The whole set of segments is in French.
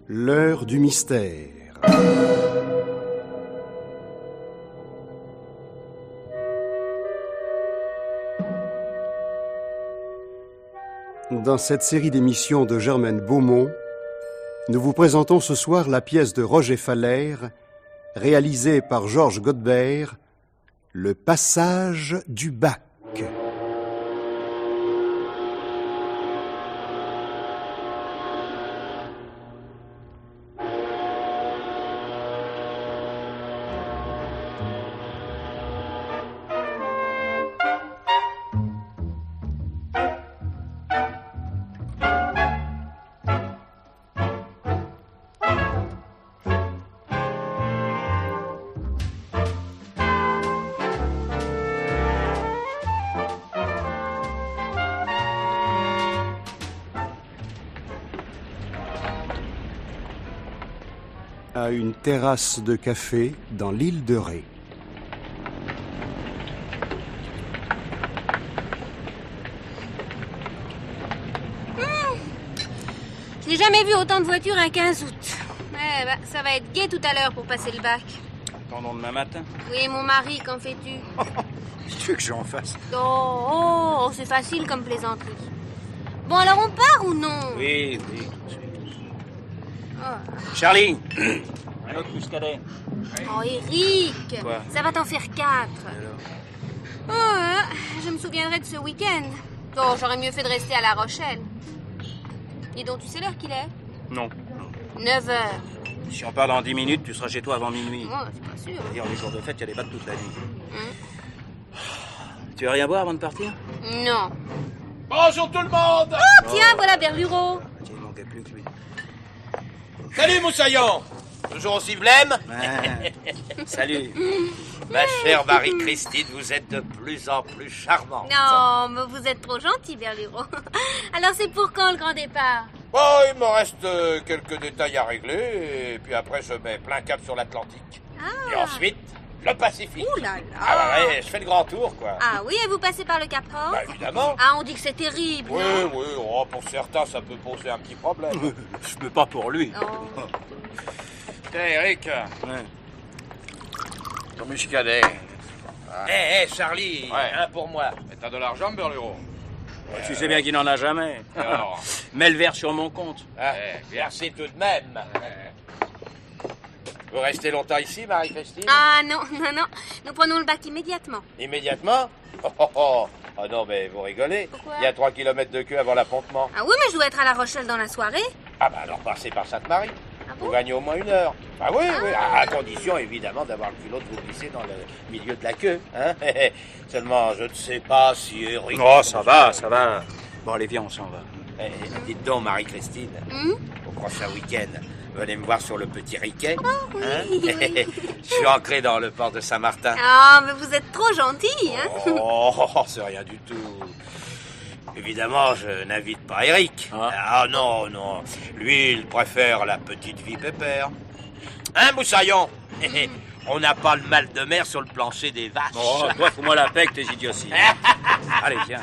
L'heure du mystère. Dans cette série d'émissions de Germaine Beaumont, nous vous présentons ce soir la pièce de Roger Fallaire, réalisée par Georges Godbert, Le passage du bac. À une terrasse de café dans l'île de Ré. Je n'ai jamais vu autant de voitures un 15 août. Ça va être gai tout à l'heure pour passer le bac. Attendons demain matin. Oui, mon mari, qu'en fais-tu? Qu'est-ce que tu veux que j'en fasse? Oh, c'est facile comme plaisanterie. Bon, alors on part ou non? Oui, tout de suite. Oh. Charlie, un autre muscadet. Oh, Eric, Quoi? ça va t'en faire 4. Je me souviendrai de ce week-end. Oh, j'aurais mieux fait de rester à La Rochelle. Et donc, tu sais l'heure qu'il est? Non. 9h. Si on part dans 10 minutes, tu seras chez toi avant minuit. Oh, c'est pas sûr. D'ailleurs, les jours de fête, il y a des bacs toute la nuit. Tu veux rien boire avant de partir? Non. Bonjour tout le monde! Oh, tiens, voilà Berlureau. Tiens, il manquait plus que lui. Salut Moussaillon! Toujours aussi blême? Salut. Ma chère Marie-Christine, vous êtes de plus en plus charmante. Non, mais vous êtes trop gentil, Berlureau. Alors, c'est pour quand le grand départ? Oh, il me reste quelques détails à régler, et puis après je mets plein cap sur l'Atlantique. Et ensuite, le Pacifique. Ouh là là. Ah bah ouais, je fais le grand tour, quoi. Ah oui, et vous passez par le Cap Horn? Bah évidemment. Ah, on dit que c'est terrible, Oui, non? oui, oh, pour certains, ça peut poser un petit problème. Je peux pas pour lui. Oh. Tiens, Eric, Ouais. ton muscadet. Hé, Charlie, un pour moi. Mais t'as de l'argent, Berlureau? Tu sais bien qu'il n'en a jamais. Alors, Mets le verre sur mon compte. merci tout de même. Vous restez longtemps ici, Marie-Christine? Ah non, nous prenons le bac immédiatement. Immédiatement? Oh non, mais vous rigolez. Pourquoi? Il y a 3 kilomètres de queue avant l'appontement. Ah oui, mais je dois être à La Rochelle dans la soirée. Ah bah alors passez par Sainte-Marie. Ah Vous bon? gagnez au moins 1 heure. Ah oui, à condition évidemment d'avoir le culot de vous glisser dans le milieu de la queue. Hein. Seulement, je ne sais pas si Eric... Oh, ça va. Bon, allez, viens, on s'en va. Dites donc, Marie-Christine, au prochain week-end, venez me voir sur le Petit Riquet. Oui. Je suis ancré dans le port de Saint-Martin. Ah, mais vous êtes trop gentil, hein? Oh, c'est rien du tout. Évidemment, je n'invite pas Eric. Ah non. Lui, il préfère la petite vie pépère. Hein, Moussaillon? On n'a pas le mal de mer sur le plancher des vaches. Oh, toi, fous-moi la paix avec tes idioties. Allez, viens.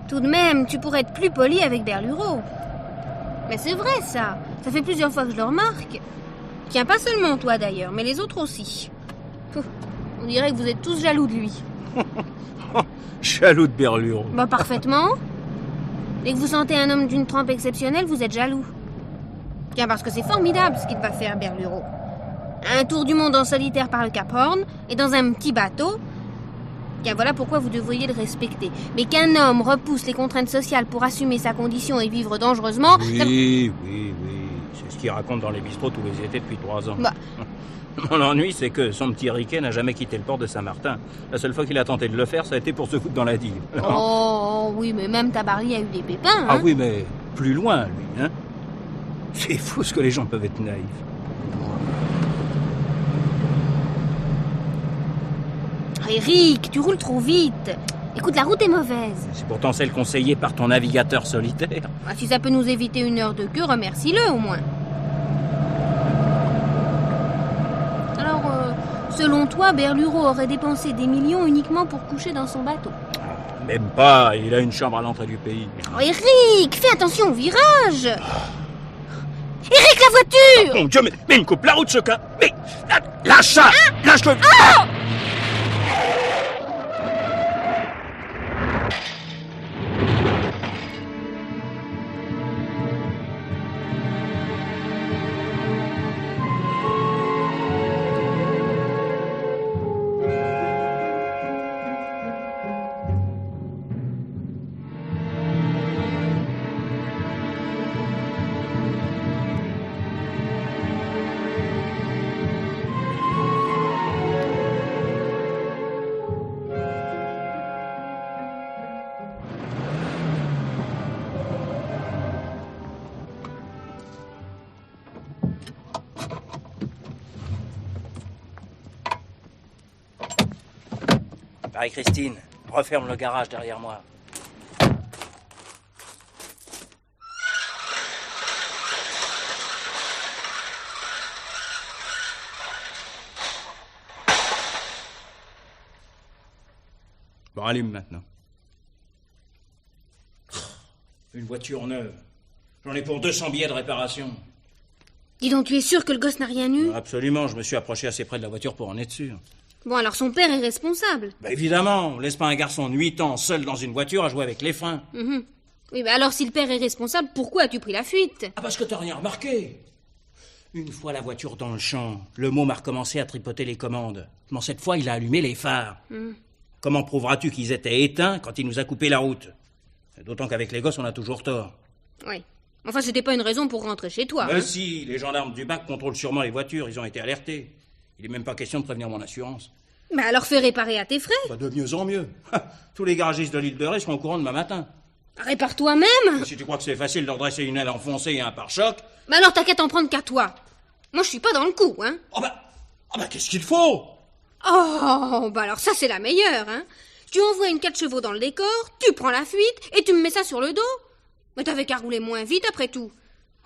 Tout de même, tu pourrais être plus poli avec Berlureau. Mais c'est vrai, ça. Ça fait plusieurs fois que je le remarque. Tiens, pas seulement toi d'ailleurs, mais les autres aussi. Pouf, on dirait que vous êtes tous jaloux de lui. Jaloux de Berlureau. Bah, parfaitement. Dès que vous sentez un homme d'une trempe exceptionnelle, vous êtes jaloux. Tiens, parce que c'est formidable ce qu'il va faire, Berlureau. Un tour du monde en solitaire par le Cap Horn et dans un petit bateau. Tiens, voilà pourquoi vous devriez le respecter. Mais qu'un homme repousse les contraintes sociales pour assumer sa condition et vivre dangereusement... Oui. C'est ce qu'il raconte dans les bistrots tous les étés depuis 3 ans. Bah. Mon ennui, c'est que son petit Riquet n'a jamais quitté le port de Saint-Martin. La seule fois qu'il a tenté de le faire, ça a été pour se foutre dans la digue. Oh, oui, mais même Tabarly a eu des pépins, hein. Ah oui, mais plus loin, lui, hein. C'est fou ce que les gens peuvent être naïfs. Eric, tu roules trop vite. Écoute, la route est mauvaise. C'est pourtant celle conseillée par ton navigateur solitaire. Ah, si ça peut nous éviter 1 heure de queue, remercie-le au moins. Alors, selon toi, Berluro aurait dépensé des millions uniquement pour coucher dans son bateau. Même pas, il a une chambre à l'entrée du pays. Oh, Eric, fais attention au virage. Eric, la voiture! Mon Dieu, mais il me coupe la route, ce cas. Mais lâche ça! Lâche-le! Marie-Christine, referme le garage derrière moi. Bon, allume maintenant. Une voiture neuve. J'en ai pour 200 billets de réparation. Dis donc, tu es sûr que le gosse n'a rien eu? Absolument, je me suis approché assez près de la voiture pour en être sûr. Bon, alors son père est responsable. Bah évidemment, on laisse pas un garçon de 8 ans seul dans une voiture à jouer avec les freins. Oui, bah alors si le père est responsable, pourquoi as-tu pris la fuite? Ah, parce que t'as rien remarqué. Une fois la voiture dans le champ, le môme a recommencé à tripoter les commandes. Mais cette fois, il a allumé les phares. Comment prouveras-tu qu'ils étaient éteints quand il nous a coupé la route? D'autant qu'avec les gosses, on a toujours tort. Oui. Enfin, c'était pas une raison pour rentrer chez toi. Mais si, les gendarmes du BAC contrôlent sûrement les voitures, ils ont été alertés. Il n'est même pas question de prévenir mon assurance. Mais alors fais réparer à tes frais. Bah de mieux en mieux. Tous les garagistes de l'île de Ré seront au courant demain matin. Répare toi-même. Si tu crois que c'est facile de redresser une aile enfoncée et un pare-choc... Mais alors t'as qu'à t'en prendre qu'à toi. Moi, je suis pas dans le coup, hein. Oh bah qu'est-ce qu'il faut? Oh, bah alors ça, c'est la meilleure, hein. Tu envoies une 4 chevaux dans le décor, tu prends la fuite et tu me mets ça sur le dos. Mais t'avais qu'à rouler moins vite après tout.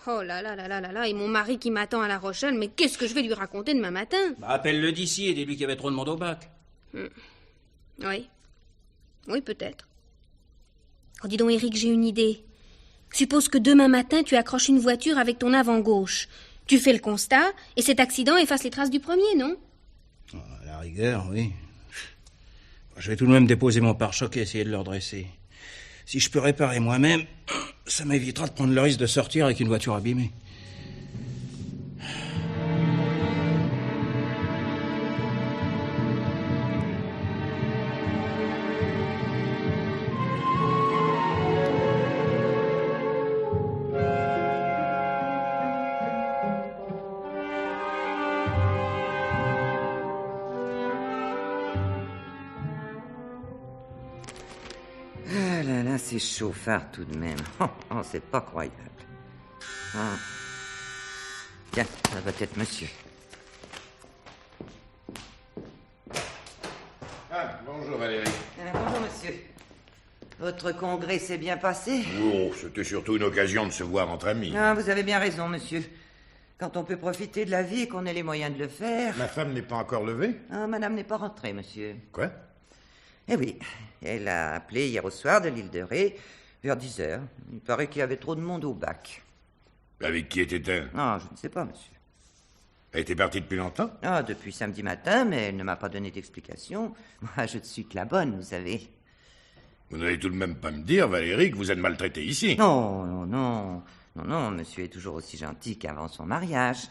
Oh là là là là là là, et mon mari qui m'attend à La Rochelle, mais qu'est-ce que je vais lui raconter demain matin? Bah appelle-le d'ici et dis-lui qu'il y avait trop de monde au bac. Oui. Oui, peut-être. Oh, dis donc, Eric, j'ai une idée. Suppose que demain matin, tu accroches une voiture avec ton avant gauche. Tu fais le constat, et cet accident efface les traces du premier, non? Oh, à la rigueur, oui. Je vais tout de même déposer mon pare-choc et essayer de le redresser. Si je peux réparer moi-même, ça m'évitera de prendre le risque de sortir avec une voiture abîmée. Ah là là, c'est chauffard tout de même. Oh, c'est pas croyable. Oh. Tiens, ça va être monsieur. Ah, bonjour Valérie. Bonjour monsieur. Votre congrès s'est bien passé? Oh, c'était surtout une occasion de se voir entre amis. Ah, vous avez bien raison, monsieur. Quand on peut profiter de la vie et qu'on ait les moyens de le faire... Ma femme n'est pas encore levée? Ah, madame n'est pas rentrée, monsieur. Quoi? Eh oui, elle a appelé hier au soir de l'île de Ré, vers 10h. Il paraît qu'il y avait trop de monde au bac. Avec qui était-elle? Ah, je ne sais pas, monsieur. Elle était partie depuis longtemps? Ah, depuis samedi matin, mais elle ne m'a pas donné d'explication. Moi, je suis que la bonne, vous savez. Vous n'allez tout de même pas me dire, Valérie, que vous êtes maltraitée ici? Non, non, non. Non, non, monsieur est toujours aussi gentil qu'avant son mariage.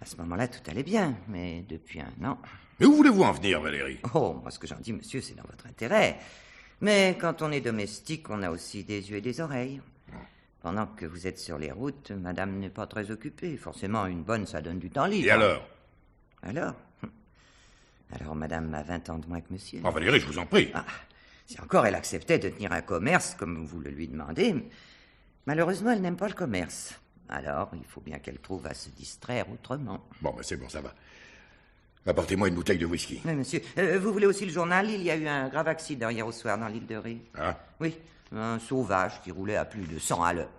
À ce moment-là, tout allait bien, mais depuis 1 an... Mais où voulez-vous en venir, Valérie? Oh, moi, ce que j'en dis, monsieur, c'est dans votre intérêt. Mais quand on est domestique, on a aussi des yeux et des oreilles. Pendant que vous êtes sur les routes, madame n'est pas très occupée. Forcément, une bonne, ça donne du temps libre. Et alors? Alors, madame a 20 ans de moins que monsieur. Oh, Valérie, je vous en prie. Ah, si encore elle acceptait de tenir un commerce, comme vous le lui demandez... Malheureusement, elle n'aime pas le commerce. Alors, il faut bien qu'elle trouve à se distraire autrement. Bon, ben c'est bon, ça va. Apportez-moi une bouteille de whisky. Oui, monsieur. Vous voulez aussi le journal? Il y a eu un grave accident hier au soir dans l'île de Ré. Ah? Oui, un sauvage qui roulait à plus de 100 à l'heure.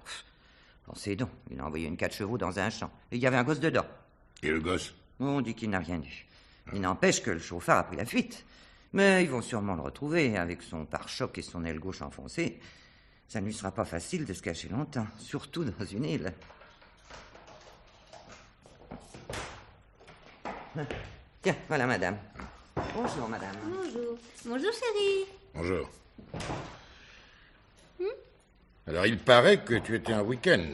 Pensez donc, il a envoyé une 4 chevaux dans un champ. Et il y avait un gosse dedans. Et le gosse? On dit qu'il n'a rien eu. Il n'empêche que le chauffard a pris la fuite. Mais ils vont sûrement le retrouver, avec son pare-choc et son aile gauche enfoncée. Ça ne lui sera pas facile de se cacher longtemps, surtout dans une île. Tiens, voilà madame. Bonjour madame. Bonjour. Bonjour, chérie. Bonjour. Alors, il paraît que tu étais un week-end.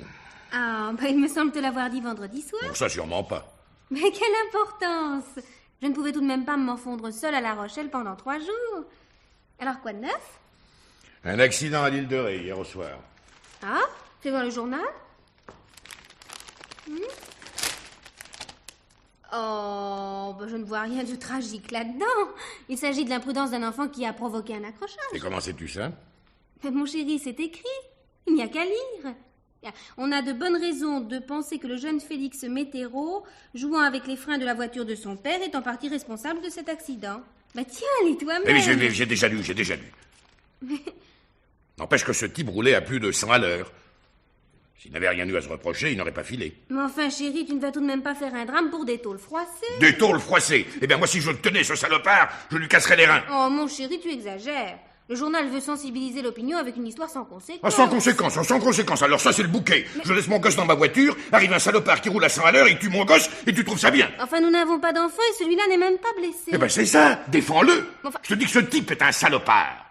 Ah, il me semble te l'avoir dit vendredi soir. Bon, ça, sûrement pas. Mais quelle importance! Je ne pouvais tout de même pas me morfondre seule à La Rochelle pendant 3 jours. Alors, quoi de neuf? Un accident à l'île de Ré, hier au soir. Ah, fais voir le journal. Oh, je ne vois rien de tragique là-dedans. Il s'agit de l'imprudence d'un enfant qui a provoqué un accrochage. Et comment sais-tu ça? Mais mon chéri, c'est écrit. Il n'y a qu'à lire. On a de bonnes raisons de penser que le jeune Félix Météro, jouant avec les freins de la voiture de son père, est en partie responsable de cet accident. Tiens, lis toi-même. Eh oui, j'ai déjà lu. N'empêche que ce type roulait à plus de 100 à l'heure. S'il n'avait rien eu à se reprocher, il n'aurait pas filé. Mais enfin, chéri, tu ne vas tout de même pas faire un drame pour des tôles froissées. Des tôles froissées? Eh bien, moi, si je le tenais, ce salopard, je lui casserais les reins. Oh, mon chéri, tu exagères. Le journal veut sensibiliser l'opinion avec une histoire sans conséquence. Ah, sans conséquence. Alors ça, c'est le bouquet. Je laisse mon gosse dans ma voiture, arrive un salopard qui roule à 100 à l'heure, il tue mon gosse, et tu trouves ça bien? Enfin, nous n'avons pas d'enfant et celui-là n'est même pas blessé. Eh ben, c'est ça. Défends-le. Enfin... Je te dis que ce type est un salopard.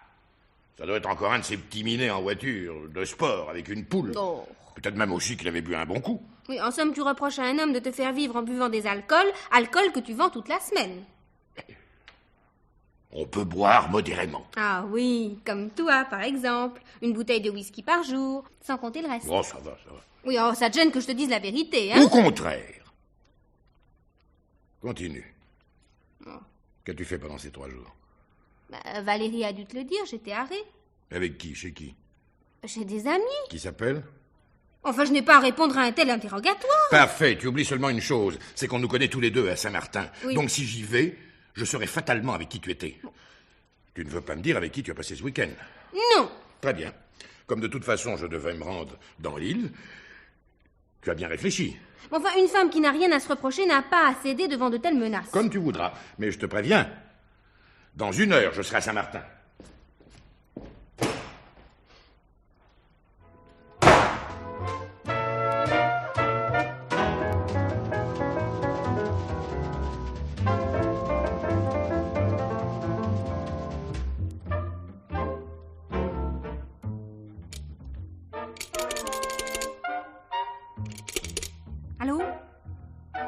Ça doit être encore un de ces petits minets en voiture, de sport, avec une poule. Oh. Peut-être même aussi qu'il avait bu un bon coup. Oui, en somme, tu reproches à un homme de te faire vivre en buvant des alcools que tu vends toute la semaine. On peut boire modérément. Ah oui, comme toi, par exemple. Une bouteille de whisky par jour, sans compter le reste. Oh, ça va. Oui, oh, ça te gêne que je te dise la vérité, hein? Au contraire. Continue. Oh. Qu'as-tu fait pendant ces 3 jours? Valérie a dû te le dire, j'étais à Ré. Avec qui? Chez qui? Chez des amis. Qui s'appelle? Enfin, je n'ai pas à répondre à un tel interrogatoire. Parfait, tu oublies seulement une chose, c'est qu'on nous connaît tous les deux à Saint-Martin. Oui. Donc si j'y vais, je saurai fatalement avec qui tu étais. Tu ne veux pas me dire avec qui tu as passé ce week-end? Non. Très bien. Comme de toute façon, je devais me rendre dans l'île, tu as bien réfléchi. Enfin, une femme qui n'a rien à se reprocher n'a pas à céder devant de telles menaces. Comme tu voudras, mais je te préviens, dans 1 heure, je serai à Saint-Martin.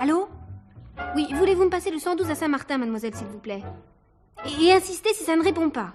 Allô? Oui, voulez-vous me passer le 112 à Saint-Martin, mademoiselle, s'il vous plaît? Et insistez si ça ne répond pas.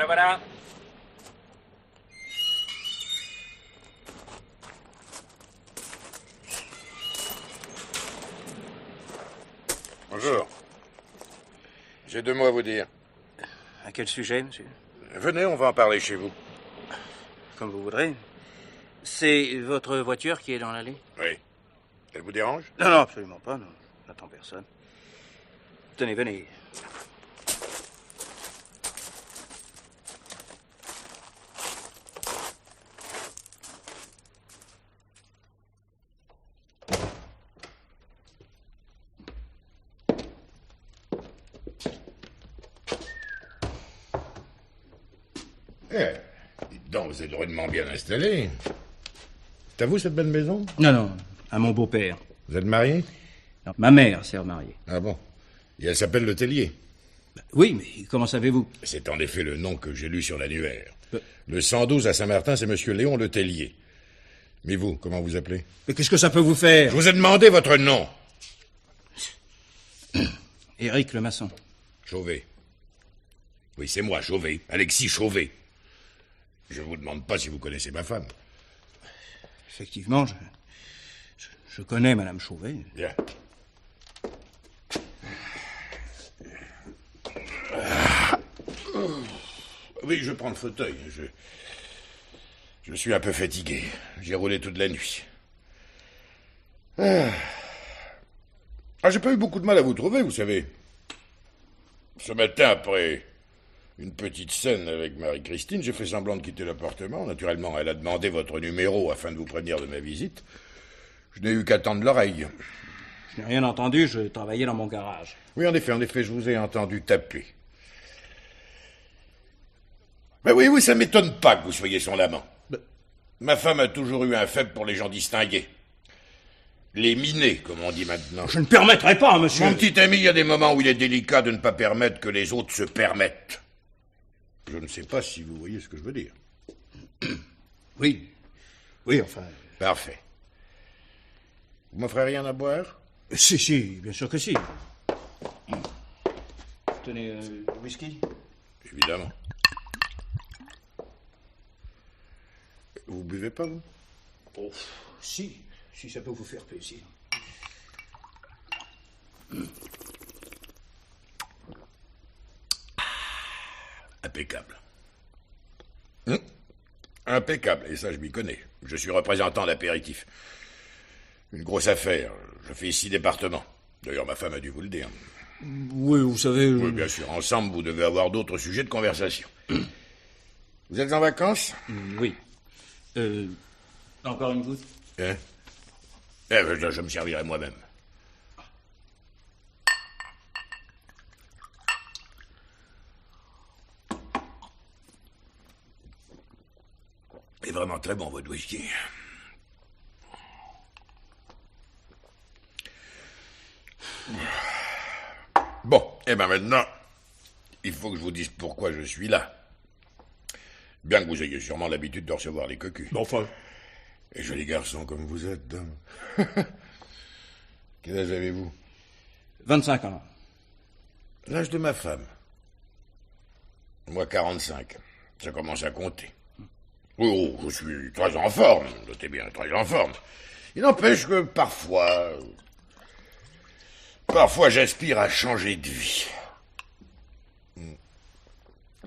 Voilà. Bonjour. J'ai 2 mots à vous dire. À quel sujet, monsieur? Venez, on va en parler chez vous. Comme vous voudrez. C'est votre voiture qui est dans l'allée? Oui. Elle vous dérange? Non, absolument pas. Non. J'attends personne. Tenez, venez. Dites donc, vous êtes drôlement bien installé. C'est à vous cette belle maison? Non, à mon beau-père. Vous êtes marié? Non, ma mère s'est remariée. Ah bon? Et elle s'appelle Le Tellier? Oui, mais comment savez-vous? C'est en effet le nom que j'ai lu sur l'annuaire. Le 112 à Saint-Martin, c'est monsieur Léon Le Tellier. Mais vous, comment vous appelez? Mais qu'est-ce que ça peut vous faire? Je vous ai demandé votre nom. Éric le maçon. Chauvet. Oui, c'est moi, Chauvet. Alexis Chauvet. Je vous demande pas si vous connaissez ma femme. Effectivement, je connais Madame Chauvet. Bien. Oui, je prends le fauteuil. Je suis un peu fatigué. J'ai roulé toute la nuit. J'ai pas eu beaucoup de mal à vous trouver, vous savez. Ce matin, après une petite scène avec Marie-Christine, j'ai fait semblant de quitter l'appartement. Naturellement, elle a demandé votre numéro afin de vous prévenir de ma visite. Je n'ai eu qu'à tendre l'oreille. Je n'ai rien entendu, je travaillais dans mon garage. Oui, en effet, je vous ai entendu taper. Ben oui, ça m'étonne pas que vous soyez son amant. Ma femme a toujours eu un faible pour les gens distingués. Les minés, comme on dit maintenant. Je ne permettrai pas, monsieur. Mon petit ami, il y a des moments où il est délicat de ne pas permettre que les autres se permettent. Je ne sais pas si vous voyez ce que je veux dire. Oui, enfin... Parfait. Vous m'offrez rien à boire? Si, bien sûr que si. Tenez, whisky? Évidemment. Vous buvez pas, vous? Oh, si ça peut vous faire plaisir. Impeccable. Impeccable, et ça je m'y connais. Je suis représentant d'apéritif. Une grosse affaire. Je fais 6 départements. D'ailleurs, ma femme a dû vous le dire. Oui, vous savez... Oui, bien sûr. Ensemble, vous devez avoir d'autres sujets de conversation. Vous êtes en vacances? Oui. Encore une goutte? Hein? Je me servirai moi-même. C'est vraiment très bon, votre whisky. Bon, maintenant, il faut que je vous dise pourquoi je suis là. Bien que vous ayez sûrement l'habitude de recevoir les cocus. Enfin... Et jolis garçons comme vous êtes, dame. Quel âge avez-vous? 25 ans. L'âge de ma femme. Moi, 45. Ça commence à compter. Oh, je suis très en forme, notez bien, très en forme. Il n'empêche que parfois j'aspire à changer de vie.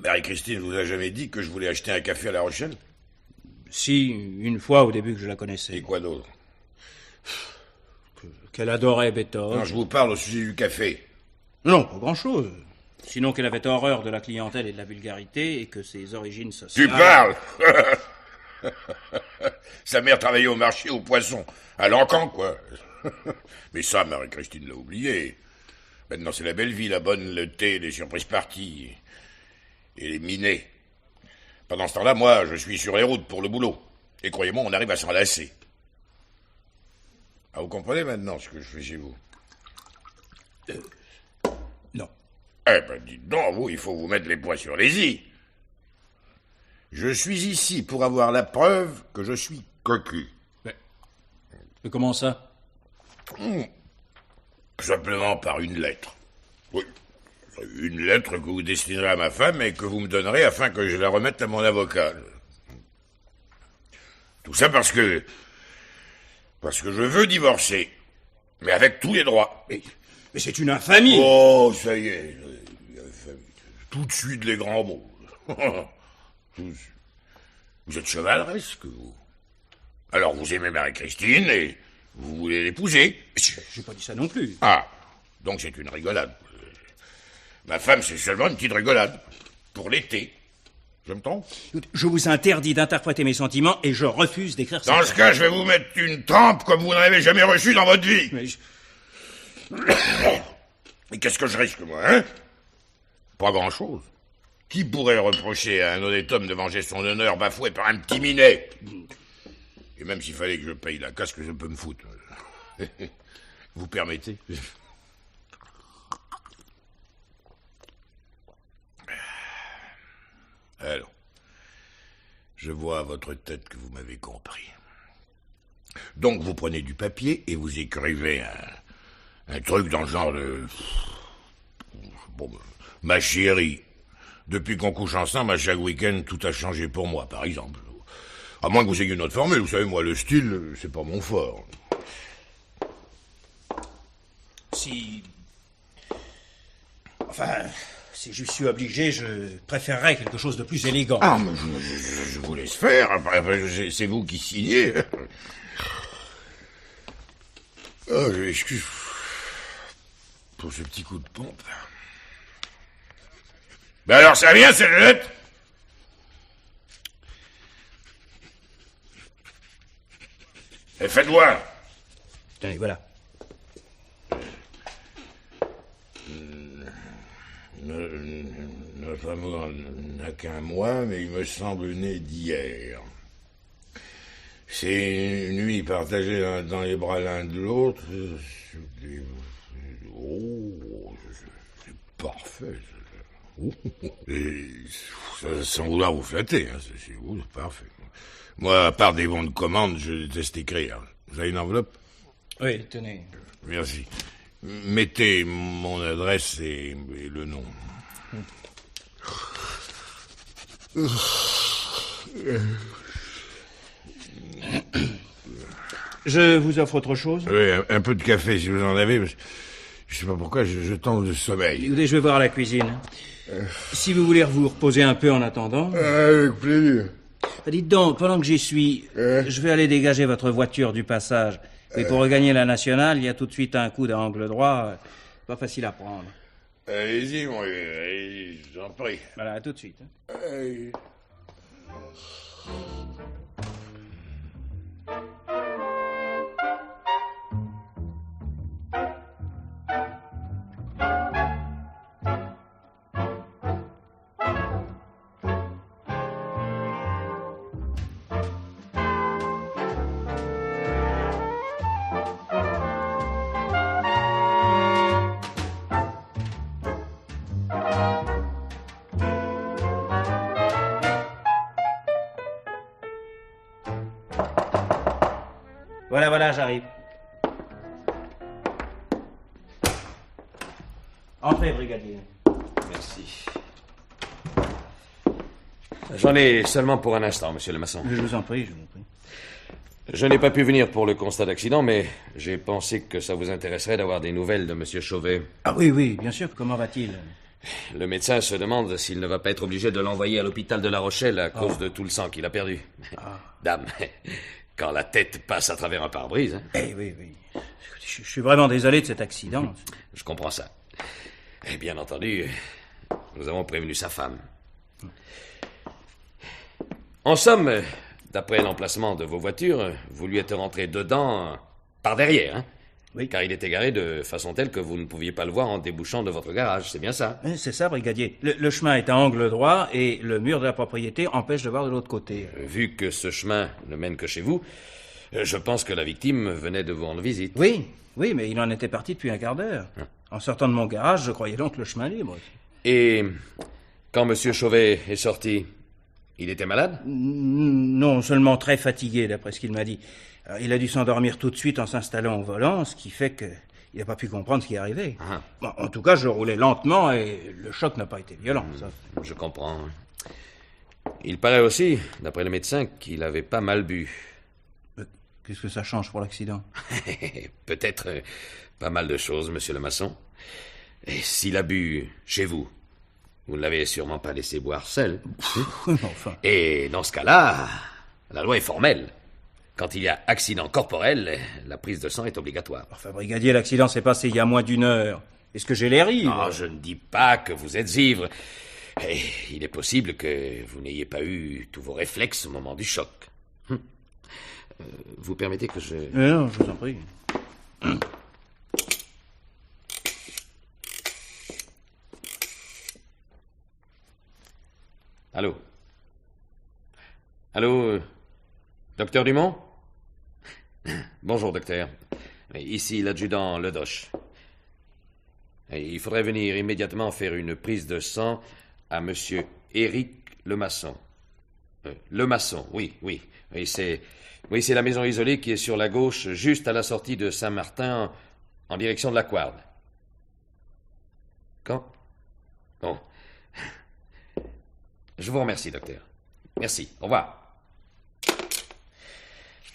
Marie-Christine vous a jamais dit que je voulais acheter un café à La Rochelle? Si, une fois au début que je la connaissais. Et quoi d'autre? Qu'elle adorait Beethoven. Non, je vous parle au sujet du café. Non, pas grand-chose. Sinon qu'elle avait horreur de la clientèle et de la vulgarité et que ses origines sociales... Tu parles? Sa mère travaillait au marché aux poissons, à l'encan, quoi. Mais ça, Marie-Christine l'a oublié. Maintenant, c'est la belle vie, la bonne, le thé, les surprises parties et les minés. Pendant ce temps-là, moi, je suis sur les routes pour le boulot. Et croyez-moi, on arrive à s'en lasser. Ah, vous comprenez maintenant ce que je fais chez vous? Non. Eh ben, dites donc, vous, il faut vous mettre les points sur les i. Je suis ici pour avoir la preuve que je suis cocu. Mais comment ça? Simplement par une lettre. Oui. Une lettre que vous destinerez à ma femme et que vous me donnerez afin que je la remette à mon avocat. Tout ça parce que je veux divorcer. Mais avec tous les droits. Mais c'est une infamie. Oh, ça y est. Tout de suite les grands mots. Vous êtes chevaleresque, vous. Alors vous aimez Marie-Christine et vous voulez l'épouser. J'ai pas dit ça non plus. Ah, donc c'est une rigolade. Ma femme, c'est seulement une petite rigolade. Pour l'été. Je me trompe? Je vous interdis d'interpréter mes sentiments et je refuse d'écrire ça. Dans ce cas, je vais vous mettre une trempe comme vous n'en avez jamais reçu dans votre vie. Mais Et qu'est-ce que je risque, moi, hein? Pas grand-chose. Qui pourrait reprocher à un honnête homme de venger son honneur bafoué par un petit minet? Et même s'il fallait que je paye la casse que je peux me foutre. Vous permettez? Alors, je vois à votre tête que vous m'avez compris. Donc vous prenez du papier et vous écrivez un truc dans le genre de... Bon, ma chérie, depuis qu'on couche ensemble, à chaque week-end, tout a changé pour moi, par exemple. À moins que vous ayez une autre formule, vous savez, moi, le style, c'est pas mon fort. Si je suis obligé, je préférerais quelque chose de plus élégant. Ah, mais je vous laisse faire. Après, c'est vous qui signez. Oh, je m'excuse pour ce petit coup de pompe. Ben alors, ça vient, cette lettre? Et faites voir. Tenez, voilà. Notre amour n'a qu'un mois, mais il me semble né d'hier. C'est une nuit partagée dans les bras l'un de l'autre. Oh, c'est parfait. Et sans vouloir vous flatter, hein, c'est vous, c'est parfait. Moi, à part des bons de commande, je déteste écrire. Vous avez une enveloppe? Oui, tenez. Merci. Mettez mon adresse et le nom. Je vous offre autre chose? Oui, un peu de café si vous en avez. Je sais pas pourquoi, je tente de sommeil. Écoutez, je vais voir à la cuisine. Si vous voulez vous reposer un peu en attendant... Avec plaisir. Dites donc, pendant que j'y suis, je vais aller dégager votre voiture du passage. Et pour regagner la nationale, il y a tout de suite un coup d'angle droit. Pas facile à prendre. Allez-y, mon gars, allez-y, je vous en prie. Voilà, à tout de suite. Allez. Voilà, j'arrive. Entrez, brigadier. Merci. J'en ai seulement pour un instant, monsieur le maçon. Je vous en prie. Je n'ai pas pu venir pour le constat d'accident, mais j'ai pensé que ça vous intéresserait d'avoir des nouvelles de monsieur Chauvet. Ah oui, bien sûr. Comment va-t-il? Le médecin se demande s'il ne va pas être obligé de l'envoyer à l'hôpital de La Rochelle à cause de tout le sang qu'il a perdu. Dame, quand la tête passe à travers un pare-brise... Hein. Oui. Je suis vraiment désolé de cet accident. Je comprends ça. Et bien entendu, nous avons prévenu sa femme. En somme, d'après l'emplacement de vos voitures, vous lui êtes rentré dedans par derrière, hein? Oui. Car il était garé de façon telle que vous ne pouviez pas le voir en débouchant de votre garage, c'est bien ça? C'est ça, brigadier. Le chemin est à angle droit et le mur de la propriété empêche de voir de l'autre côté. Vu que ce chemin ne mène que chez vous, je pense que la victime venait de vous rendre visite. Oui, mais il en était parti depuis un quart d'heure. En sortant de mon garage, je croyais donc le chemin libre. Et quand monsieur Chauvet est sorti, il était malade? Non, seulement très fatigué, d'après ce qu'il m'a dit. Alors, il a dû s'endormir tout de suite en s'installant au volant, ce qui fait qu'il n'a pas pu comprendre ce qui est arrivé. Bon, en tout cas, je roulais lentement et le choc n'a pas été violent. Ça. Je comprends. Il paraît aussi, d'après le médecin, qu'il avait pas mal bu. Qu'est-ce que ça change pour l'accident? Peut-être pas mal de choses, monsieur le maçon. Et s'il a bu chez vous, vous ne l'avez sûrement pas laissé boire seul. Enfin. Et dans ce cas-là, la loi est formelle. Quand il y a accident corporel, la prise de sang est obligatoire. Enfin, brigadier, l'accident s'est passé il y a moins d'une heure. Est-ce que j'ai l'air ivre? Non, je ne dis pas que vous êtes ivre. Et il est possible que vous n'ayez pas eu tous vos réflexes au moment du choc. Vous permettez que je... Non, je vous en prie. Allô? Docteur Dumont? Bonjour, docteur. Ici l'adjudant Ledoche. Il faudrait venir immédiatement faire une prise de sang à monsieur Éric le maçon. Le Maçon, oui. Oui, c'est la maison isolée qui est sur la gauche, juste à la sortie de Saint-Martin, en direction de la Couarde. Quand? Bon. Je vous remercie, docteur. Merci. Au revoir.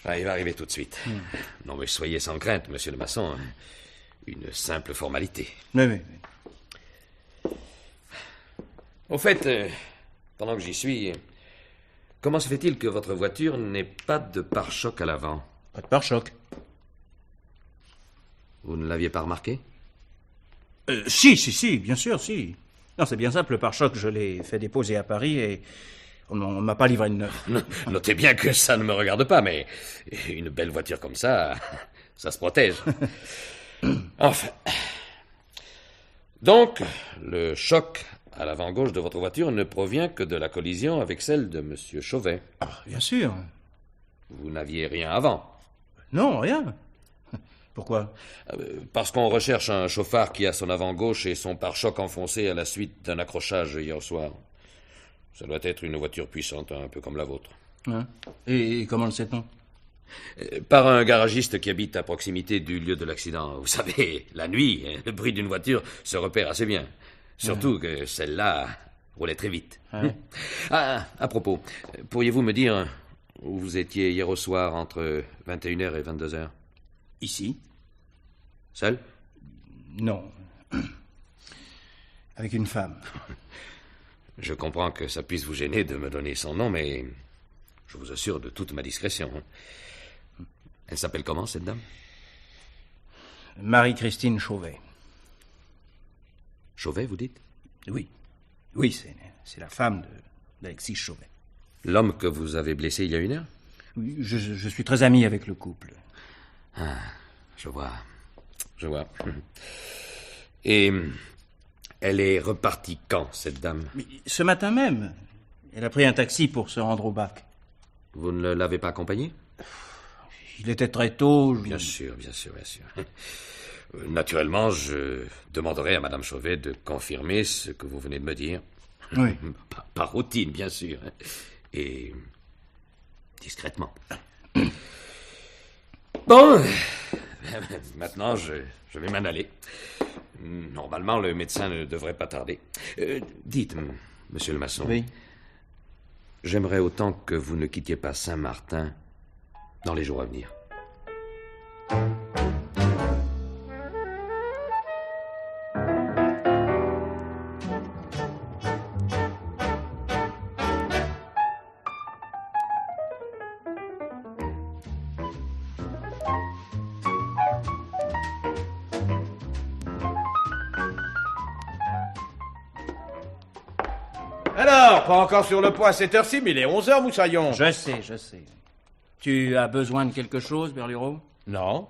Il va arriver tout de suite. Non, mais soyez sans crainte, monsieur le maçon. Une simple formalité. Oui. Au fait, pendant que j'y suis, comment se fait-il que votre voiture n'ait pas de pare-choc à l'avant? Pas de pare-choc. Vous ne l'aviez pas remarqué? Si, bien sûr, si. Non, c'est bien simple, le pare-choc, je l'ai fait déposer à Paris et on ne m'a pas livré de neuf. Notez bien que ça ne me regarde pas, mais une belle voiture comme ça se protège. Enfin. Donc, le choc à l'avant gauche de votre voiture ne provient que de la collision avec celle de M. Chauvet. Ah, bien sûr. Vous n'aviez rien avant? Non, rien. Pourquoi? Parce qu'on recherche un chauffard qui a son avant gauche et son pare-choc enfoncé à la suite d'un accrochage hier soir. Ça doit être une voiture puissante, un peu comme la vôtre. Hein? Et comment le sait-on? Par un garagiste qui habite à proximité du lieu de l'accident. Vous savez, la nuit, le bruit d'une voiture se repère assez bien. Surtout que celle-là roulait très vite. À propos, pourriez-vous me dire où vous étiez hier au soir entre 21h et 22h? Ici? Seul? Non. Avec une femme. Je comprends que ça puisse vous gêner de me donner son nom, mais je vous assure de toute ma discrétion. Elle s'appelle comment, cette dame? Marie-Christine Chauvet. Chauvet, vous dites? Oui, c'est la femme d'Alexis Chauvet. L'homme que vous avez blessé il y a 1 heure? Oui, je suis très ami avec le couple. Ah, je vois. Et elle est repartie quand, cette dame? Mais ce matin même. Elle a pris un taxi pour se rendre au bac. Vous ne l'avez pas accompagnée? Il était très tôt. Bien sûr. Naturellement, je demanderai à Madame Chauvet de confirmer ce que vous venez de me dire. Oui. Par routine, bien sûr. Et discrètement. Bon, maintenant, je vais m'en aller. Normalement, le médecin ne devrait pas tarder. Dites, monsieur le maçon. Oui. J'aimerais autant que vous ne quittiez pas Saint-Martin dans les jours à venir. Alors, pas encore sur le point à cette heure-ci, mais il est 11h, Moussaillon. Je sais. Tu as besoin de quelque chose, Berlureau? Non.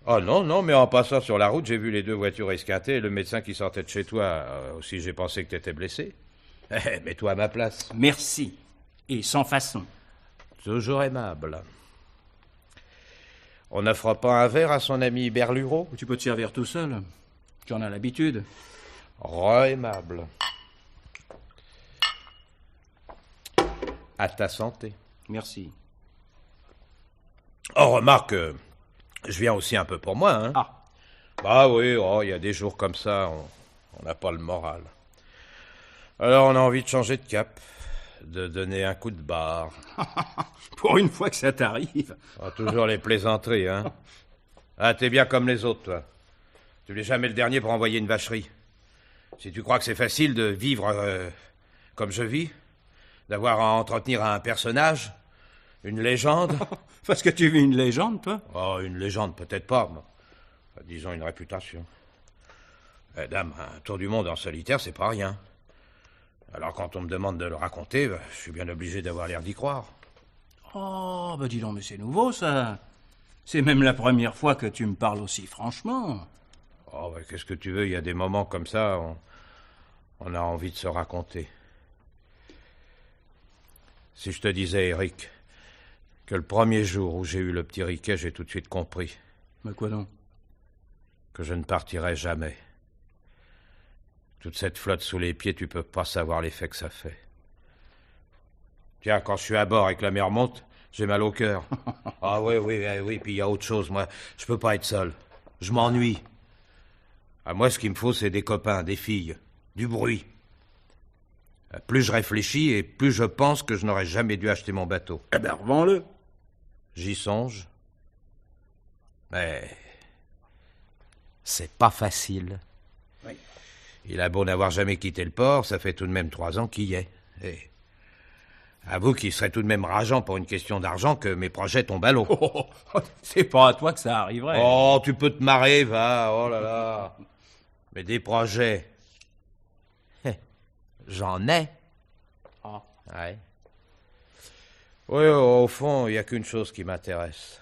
Oh non, mais en passant sur la route, j'ai vu les 2 voitures esquintées et le médecin qui sortait de chez toi. Aussi, j'ai pensé que t'étais blessé. Mets-toi à ma place. Merci. Et sans façon. Toujours aimable. On n'offre pas un verre à son ami Berlureau? Tu peux te servir tout seul. Tu en as l'habitude. Aimable. À ta santé. Merci. Oh, remarque, je viens aussi un peu pour moi, hein. Ah. Bah oui, il y a des jours comme ça, on n'a pas le moral. Alors on a envie de changer de cap, de donner un coup de barre. Pour une fois que ça t'arrive. Oh, toujours les plaisanteries, hein. Ah, t'es bien comme les autres, toi. Tu n'es jamais le dernier pour envoyer une vacherie. Si tu crois que c'est facile de vivre comme je vis, d'avoir à entretenir un personnage, une légende... Parce que tu vis une légende, toi? Oh, une légende, peut-être pas, mais disons une réputation. Dame, un tour du monde en solitaire, c'est pas rien. Alors quand on me demande de le raconter, je suis bien obligé d'avoir l'air d'y croire. Oh, dis donc, mais c'est nouveau, ça. C'est même la première fois que tu me parles aussi franchement. Oh, qu'est-ce que tu veux, il y a des moments comme ça, on a envie de se raconter. Si je te disais, Eric, que le premier jour où j'ai eu le petit Riquet, j'ai tout de suite compris. Mais quoi donc? Que je ne partirai jamais. Toute cette flotte sous les pieds, tu peux pas savoir l'effet que ça fait. Tiens, quand je suis à bord et que la mer monte, j'ai mal au cœur. Ah oui, puis il y a autre chose, moi. Je peux pas être seul. Je m'ennuie. À moi, ce qu'il me faut, c'est des copains, des filles, du bruit. Plus je réfléchis et plus je pense que je n'aurais jamais dû acheter mon bateau. Eh ben, revends-le. J'y songe. Mais c'est pas facile. Oui. Il a beau n'avoir jamais quitté le port, ça fait tout de même 3 ans qu'il y est. Et avoue qu'il serait tout de même rageant pour une question d'argent que mes projets tombent à l'eau. C'est pas à toi que ça arriverait. Oh, tu peux te marrer, va, oh là là. Mais des projets, j'en ai. Ah. Ouais. Oui, au fond, il n'y a qu'une chose qui m'intéresse.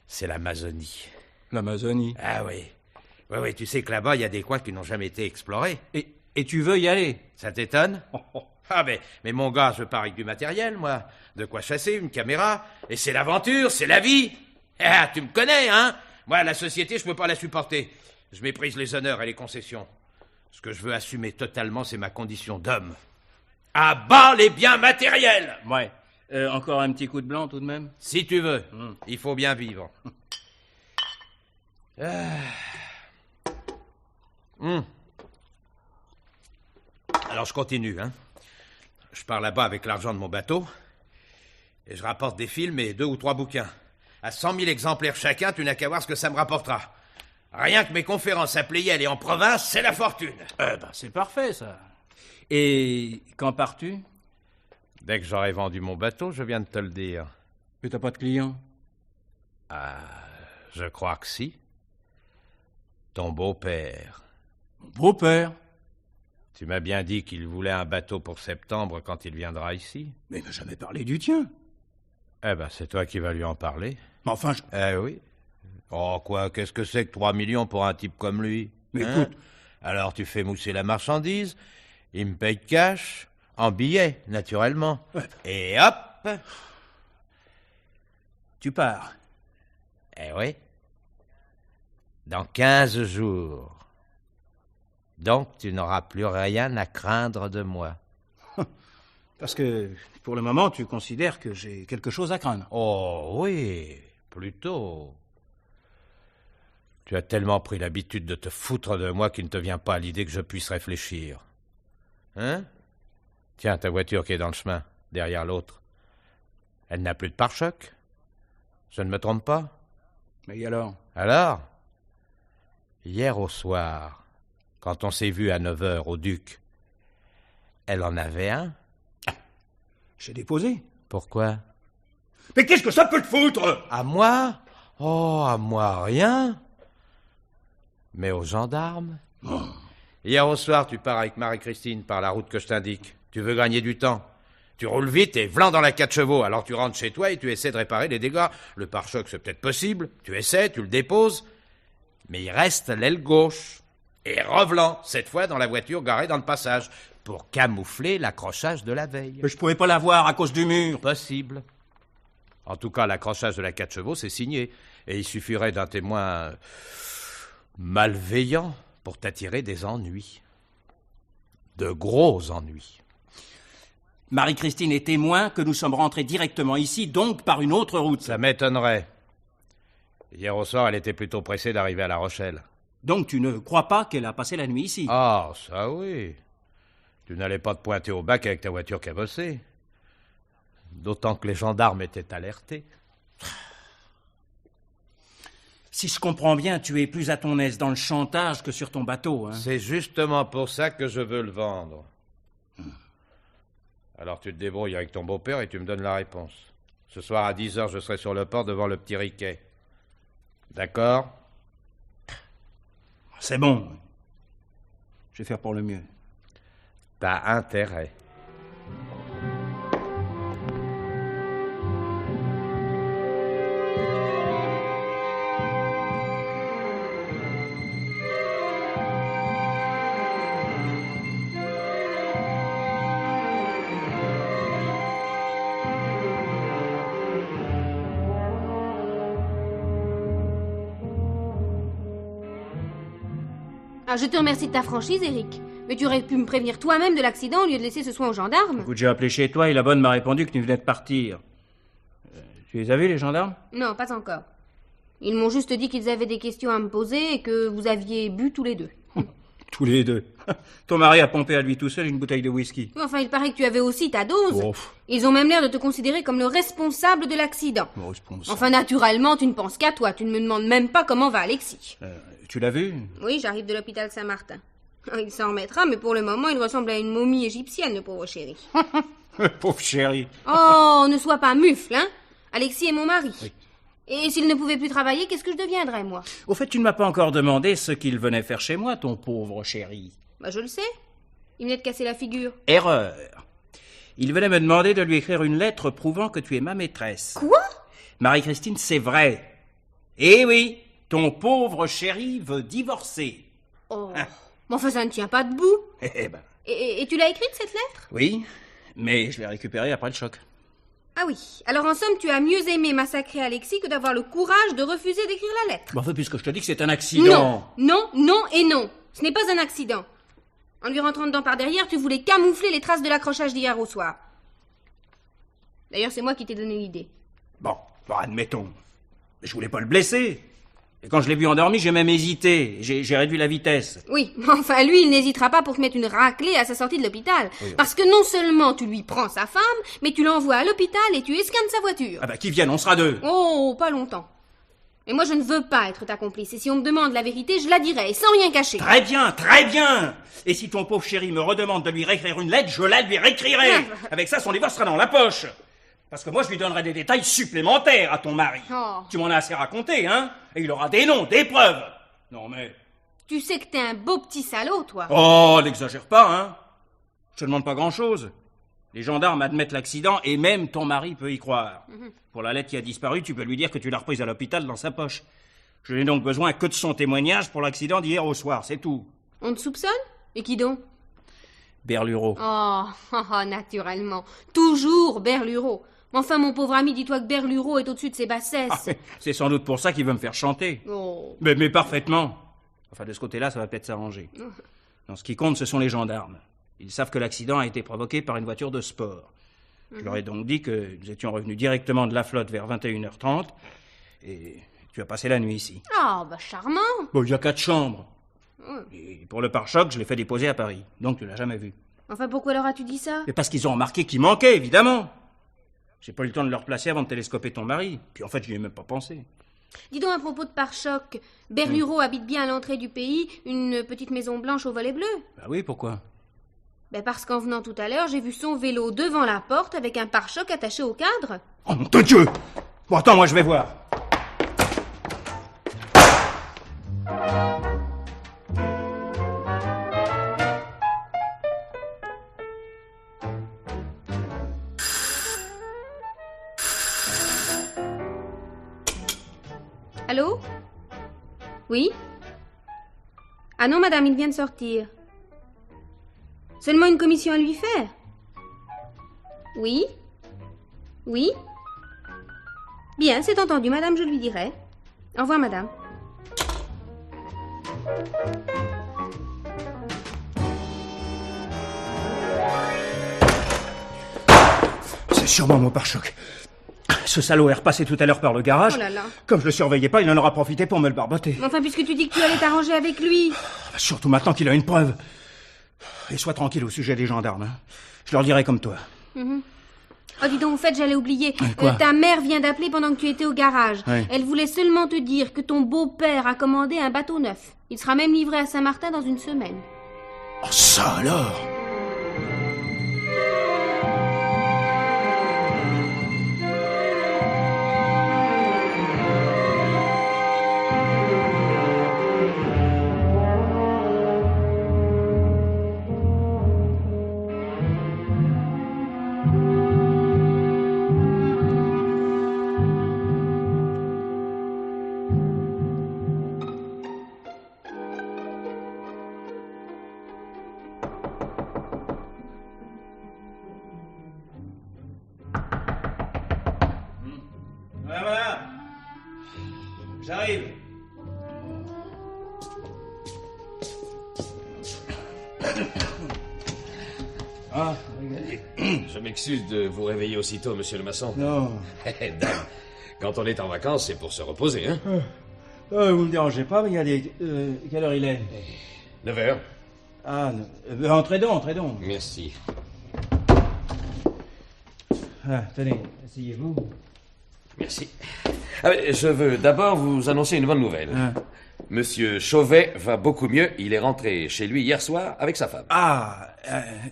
C'est l'Amazonie. L'Amazonie. Ah oui. Oui, tu sais que là-bas, il y a des coins qui n'ont jamais été explorés. Et tu veux y aller? Ça t'étonne? Ah, mais mon gars, je pars avec du matériel, moi. De quoi chasser, une caméra. Et c'est l'aventure, c'est la vie. Ah, tu me connais, hein? Moi, la société, je peux pas la supporter. Je méprise les honneurs et les concessions. Ce que je veux assumer totalement, c'est ma condition d'homme. À bas les biens matériels! Ouais. Encore un petit coup de blanc, tout de même? Si tu veux. Il faut bien vivre. Alors, je continue, hein. Je pars là-bas avec l'argent de mon bateau et je rapporte des films et 2 ou 3 bouquins. À 100 000 exemplaires chacun, tu n'as qu'à voir ce que ça me rapportera. Rien que mes conférences à Pleyel et en province, c'est la fortune. C'est parfait, ça. Et quand pars-tu? Dès que j'aurai vendu mon bateau, je viens de te le dire. Mais t'as pas de clients? Ah, je crois que si. Ton beau-père. Mon beau-père? Tu m'as bien dit qu'il voulait un bateau pour septembre quand il viendra ici. Mais il m'a jamais parlé du tien. C'est toi qui vas lui en parler. Mais enfin, Oui. Oh, quoi, qu'est-ce que c'est que 3 millions pour un type comme lui? Mais écoute... Alors tu fais mousser la marchandise, il me paye cash, en billets, naturellement. Ouais. Et hop! Tu pars. Oui. Dans 15 jours. Donc tu n'auras plus rien à craindre de moi. Parce que, pour le moment, tu considères que j'ai quelque chose à craindre. Oh oui, plutôt. Tu as tellement pris l'habitude de te foutre de moi qu'il ne te vient pas à l'idée que je puisse réfléchir. Hein? Tiens, ta voiture qui est dans le chemin, derrière l'autre. Elle n'a plus de pare-choc? Je ne me trompe pas? Mais alors? Alors? Hier au soir, quand on s'est vu à 9h au Duc, elle en avait un? J'ai déposé. Pourquoi? Mais qu'est-ce que ça peut te foutre? À moi? Oh, à moi, rien. Mais aux gendarmes? Hier au soir, tu pars avec Marie-Christine par la route que je t'indique. Tu veux gagner du temps. Tu roules vite et vlan dans la 4 chevaux. Alors tu rentres chez toi et tu essaies de réparer les dégâts. Le pare-choc, c'est peut-être possible. Tu essaies, tu le déposes. Mais il reste l'aile gauche. Et revlant, cette fois dans la voiture garée dans le passage, pour camoufler l'accrochage de la veille. Mais je pouvais pas la voir à cause du mur. Possible. En tout cas, l'accrochage de la 4 chevaux, c'est signé. Et il suffirait d'un témoin malveillant pour t'attirer des ennuis. De gros ennuis. Marie-Christine est témoin que nous sommes rentrés directement ici, donc par une autre route. Ça m'étonnerait. Hier au soir, elle était plutôt pressée d'arriver à La Rochelle. Donc tu ne crois pas qu'elle a passé la nuit ici? Ah, ça oui. Tu n'allais pas te pointer au bac avec ta voiture cabossée. D'autant que les gendarmes étaient alertés. Si je comprends bien, tu es plus à ton aise dans le chantage que sur ton bateau, hein? C'est justement pour ça que je veux le vendre. Alors tu te débrouilles avec ton beau-père et tu me donnes la réponse. Ce soir à 10h, je serai sur le port devant le petit Riquet. D'accord? C'est bon. Je vais faire pour le mieux. T'as intérêt. Ah, je te remercie de ta franchise, Eric. Mais tu aurais pu me prévenir toi-même de l'accident au lieu de laisser ce soin aux gendarmes. Écoute, j'ai appelé chez toi et la bonne m'a répondu que tu venais de partir. Tu les as vus, les gendarmes? Non, pas encore. Ils m'ont juste dit qu'ils avaient des questions à me poser et que vous aviez bu tous les deux. Tous les deux. Ton mari a pompé à lui tout seul une bouteille de whisky. Enfin, il paraît que tu avais aussi ta dose. Oh. Ils ont même l'air de te considérer comme le responsable de l'accident. Responsable. Enfin, naturellement, tu ne penses qu'à toi. Tu ne me demandes même pas comment va Alexis. Tu l'as vu? Oui, j'arrive de l'hôpital Saint-Martin. Il s'en remettra, mais pour le moment, il ressemble à une momie égyptienne, le pauvre chéri. Pauvre chéri. Oh, ne sois pas mufle, hein. Alexis est mon mari. Oui. Et s'il ne pouvait plus travailler, qu'est-ce que je deviendrais, moi? Au fait, tu ne m'as pas encore demandé ce qu'il venait faire chez moi, ton pauvre chéri. Bah, je le sais. Il venait de casser la figure. Erreur. Il venait me demander de lui écrire une lettre prouvant que tu es ma maîtresse. Quoi? Marie-Christine, c'est vrai. Eh oui, ton pauvre chéri veut divorcer. Oh. Mais enfin, ça ne tient pas debout. Eh ben. Et tu l'as écrite, cette lettre? Oui, mais je l'ai récupérée après le choc. Ah oui. Alors, en somme, tu as mieux aimé massacrer Alexis que d'avoir le courage de refuser d'écrire la lettre. Bon, enfin, puisque je te dis que c'est un accident. Non, et non. Ce n'est pas un accident. En lui rentrant dedans par derrière, tu voulais camoufler les traces de l'accrochage d'hier au soir. D'ailleurs, c'est moi qui t'ai donné l'idée. Bon, admettons. Mais je voulais pas le blesser. Et quand je l'ai vu endormi, j'ai même hésité. J'ai réduit la vitesse. Oui, mais enfin, lui, il n'hésitera pas pour te mettre une raclée à sa sortie de l'hôpital. Oui. Parce que non seulement tu lui prends sa femme, mais tu l'envoies à l'hôpital et tu escannes sa voiture. Ah bah, qu'ils viennent, on sera deux. Oh, pas longtemps. Mais moi, je ne veux pas être ta complice. Et si on me demande la vérité, je la dirai, sans rien cacher. Très bien, très bien. Et si ton pauvre chéri me redemande de lui réécrire une lettre, je la lui réécrirai. Avec ça, son divorce sera dans la poche. Parce que moi, je lui donnerai des détails supplémentaires à ton mari. Oh. Tu m'en as assez raconté, hein? Et il aura des noms, des preuves. Non, mais... Tu sais que t'es un beau petit salaud, toi. Oh, n'exagère pas, hein? Je te demande pas grand-chose. Les gendarmes admettent l'accident et même ton mari peut y croire. Pour la lettre qui a disparu, tu peux lui dire que tu l'as reprise à l'hôpital dans sa poche. Je n'ai donc besoin que de son témoignage pour l'accident d'hier au soir, c'est tout. On te soupçonne? Et qui donc? Berlureau. Oh, naturellement. Toujours Berlureau. Enfin, mon pauvre ami, dis-toi que Berlureau est au-dessus de ses bassesses. Ah, c'est sans doute pour ça qu'il veut me faire chanter. Oh. Mais parfaitement. Enfin, de ce côté-là, ça va peut-être s'arranger. Non, ce qui compte, ce sont les gendarmes. Ils savent que l'accident a été provoqué par une voiture de sport. Je leur ai donc dit que nous étions revenus directement de la flotte vers 21h30 et tu as passé la nuit ici. Ah, bah charmant. Bon, il y a 4 chambres. Et pour le pare-choc, je l'ai fait déposer à Paris. Donc tu l'as jamais vu. Enfin, pourquoi leur as-tu dit ça? Mais parce qu'ils ont remarqué qu'il manquait, évidemment. J'ai pas eu le temps de le replacer avant de télescoper ton mari. Puis en fait, je n'y ai même pas pensé. Dis donc à propos de pare-choc, Berlureau habite bien à l'entrée du pays, une petite maison blanche au volet bleu. Bah oui, pourquoi? Ben parce qu'en venant tout à l'heure, j'ai vu son vélo devant la porte avec un pare-choc attaché au cadre. Oh mon Dieu! Bon, attends, moi je vais voir. Allô? Oui? Ah non, madame, il vient de sortir. Seulement une commission à lui faire? Oui? Oui? Bien, c'est entendu, madame, je lui dirai. Au revoir, madame. C'est sûrement mon pare-choc. Ce salaud est repassé tout à l'heure par le garage. Oh là là. Comme je le surveillais pas, il en aura profité pour me le barboter. Enfin, puisque tu dis que tu allais t'arranger avec lui. Surtout maintenant qu'il a une preuve. Et sois tranquille au sujet des gendarmes. Hein. Je leur dirai comme toi. Oh, dis donc, au fait, j'allais oublier. Quoi ta mère vient d'appeler pendant que tu étais au garage. Oui. Elle voulait seulement te dire que ton beau-père a commandé un bateau neuf. Il sera même livré à Saint-Martin dans une semaine. Oh, ça alors! Voilà. J'arrive. Ah, regardez. Je m'excuse de vous réveiller aussitôt, monsieur le maçon. Non. Dame, quand on est en vacances, c'est pour se reposer, hein? Vous me dérangez pas, regardez. Quelle heure il est? 9 heures. Ah, entrez donc, entrez donc. Merci. Ah, tenez, asseyez-vous. Merci. Ah, mais je veux d'abord vous annoncer une bonne nouvelle. Ah. Monsieur Chauvet va beaucoup mieux. Il est rentré chez lui hier soir avec sa femme. Ah,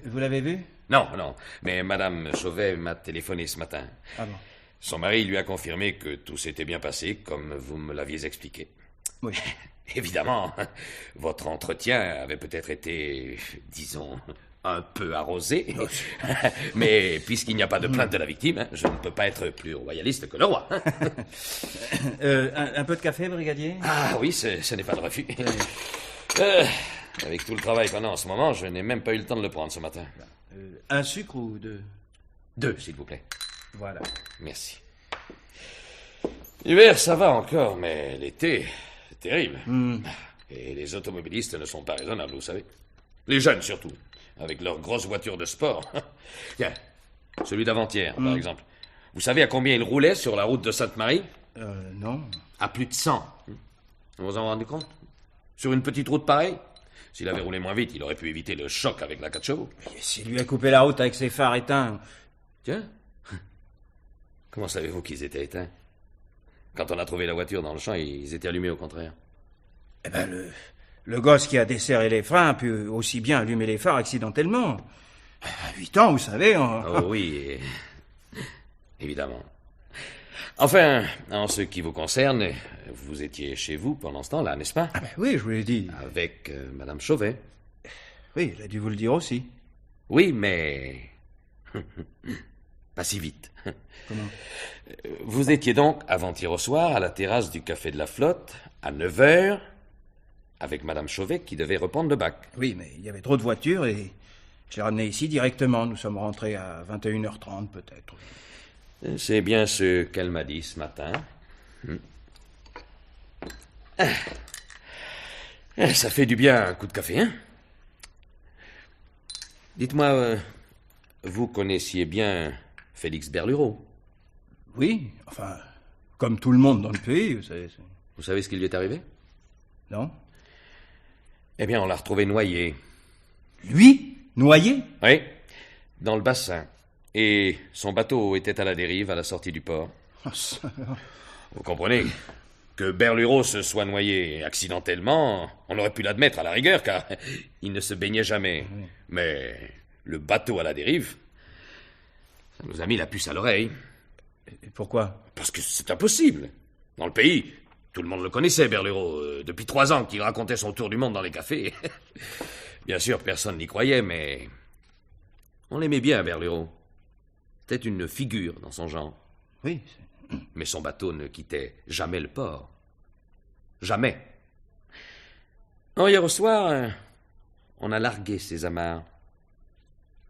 vous l'avez vu? Non, non. Mais Madame Chauvet m'a téléphoné ce matin. Ah bon? Son mari lui a confirmé que tout s'était bien passé, comme vous me l'aviez expliqué. Oui. Évidemment, votre entretien avait peut-être été, disons, un peu arrosé. Mais puisqu'il n'y a pas de plainte de la victime, je ne peux pas être plus royaliste que le roi. Un peu de café, brigadier? Ah oui, ce n'est pas de refus. Avec tout le travail qu'on a en ce moment, je n'ai même pas eu le temps de le prendre ce matin. Un sucre ou deux? 2, s'il vous plaît. Voilà. Merci. L'hiver, ça va encore, mais l'été, c'est terrible. Et les automobilistes ne sont pas raisonnables, vous savez. Les jeunes, surtout, avec leurs grosses voitures de sport. Tiens, celui d'avant-hier, par exemple. Vous savez à combien il roulait sur la route de Sainte-Marie? Non. À plus de 100. Vous vous en rendez compte? Sur une petite route pareille? S'il avait roulé moins vite, il aurait pu éviter le choc avec la 4 chevaux. Et s'il lui a coupé la route avec ses phares éteints? Tiens. Comment savez-vous qu'ils étaient éteints? Quand on a trouvé la voiture dans le champ, ils étaient allumés au contraire. Eh ben, le gosse qui a desserré les freins a pu aussi bien allumer les phares accidentellement. À 8 ans, vous savez. Oh oui, évidemment. Enfin, en ce qui vous concerne, vous étiez chez vous pendant ce temps-là, n'est-ce pas? Ah ben oui, je vous l'ai dit. Avec Madame Chauvet. Oui, il a dû vous le dire aussi. Oui, mais... pas si vite. Comment? Vous étiez donc, avant-hier au soir, à la terrasse du Café de la Flotte, à 9 heures, avec Madame Chauvet qui devait reprendre le bac. Oui, mais il y avait trop de voitures et je l'ai ramené ici directement. Nous sommes rentrés à 21h30 peut-être. C'est bien ce qu'elle m'a dit ce matin. Ça fait du bien un coup de café, hein? Dites-moi, vous connaissiez bien Félix Berlureau? Oui, enfin, comme tout le monde dans le pays, vous savez. Vous savez ce qui lui est arrivé? Non? Eh bien, on l'a retrouvé noyé. Lui? Noyé? Oui, dans le bassin. Et son bateau était à la dérive à la sortie du port. Vous comprenez? Que Berlureau se soit noyé accidentellement, on aurait pu l'admettre à la rigueur, car il ne se baignait jamais. Oui. Mais le bateau à la dérive, ça nous a mis la puce à l'oreille. Et pourquoi? Parce que c'est impossible. Dans le pays, tout le monde le connaissait, Berlureau. Depuis 3 ans qu'il racontait son tour du monde dans les cafés. Bien sûr, personne n'y croyait, mais on l'aimait bien, Berlureau. C'était une figure dans son genre. Oui. Mais son bateau ne quittait jamais le port. Jamais. Or, hier au soir, on a largué ses amarres.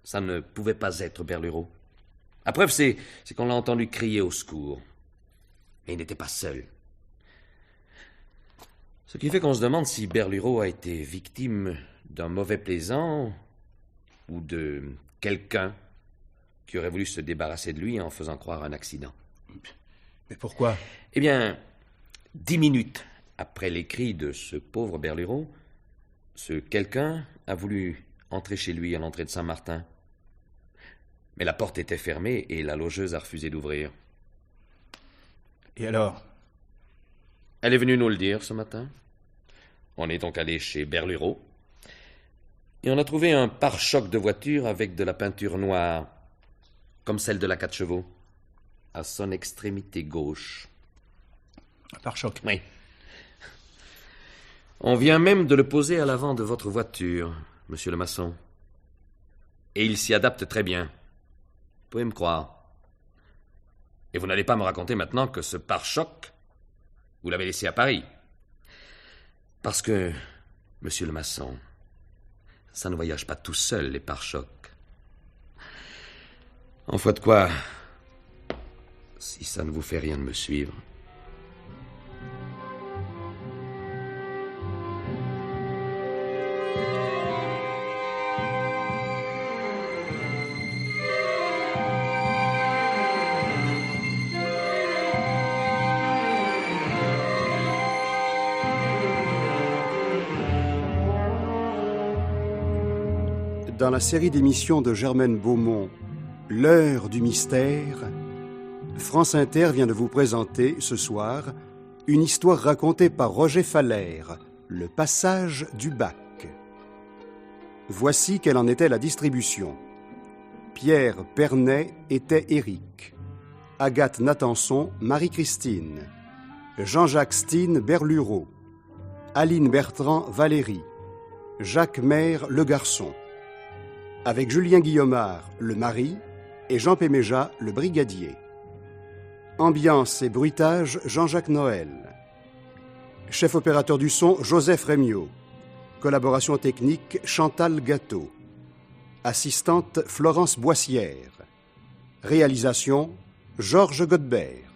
Ça ne pouvait pas être Berlureau. La preuve, c'est qu'on l'a entendu crier au secours. Mais il n'était pas seul. Ce qui fait qu'on se demande si Berlureau a été victime d'un mauvais plaisant ou de quelqu'un qui aurait voulu se débarrasser de lui en faisant croire un accident. Mais pourquoi? Eh bien, 10 minutes après les cris de ce pauvre Berlureau, ce quelqu'un a voulu entrer chez lui à l'entrée de Saint-Martin. Mais la porte était fermée et la logeuse a refusé d'ouvrir. Et alors? Elle est venue nous le dire ce matin. On est donc allé chez Berlureau et on a trouvé un pare-choc de voiture avec de la peinture noire, comme celle de la 4 chevaux, à son extrémité gauche. Un pare-choc? Oui. On vient même de le poser à l'avant de votre voiture, monsieur le maçon. Et il s'y adapte très bien. Vous pouvez me croire. Et vous n'allez pas me raconter maintenant que ce pare-choc, vous l'avez laissé à Paris. Parce que, monsieur le maçon, ça ne voyage pas tout seul, les pare-chocs. En foi de quoi, si ça ne vous fait rien de me suivre. Dans la série d'émissions de Germaine Beaumont, L'heure du mystère, France Inter vient de vous présenter ce soir une histoire racontée par Roger Fallaire, Le passage du bac. Voici quelle en était la distribution. Pierre Pernet était Éric. Agathe Natanson, Marie-Christine. Jean-Jacques Steen, Berlureau. Aline Bertrand, Valérie. Jacques Maire, le garçon. Avec Julien Guillaumard, le mari, et Jean Péméja, le brigadier. Ambiance et bruitage, Jean-Jacques Noël. Chef opérateur du son, Joseph Rémiot. Collaboration technique, Chantal Gâteau. Assistante, Florence Boissière. Réalisation, Georges Godbert.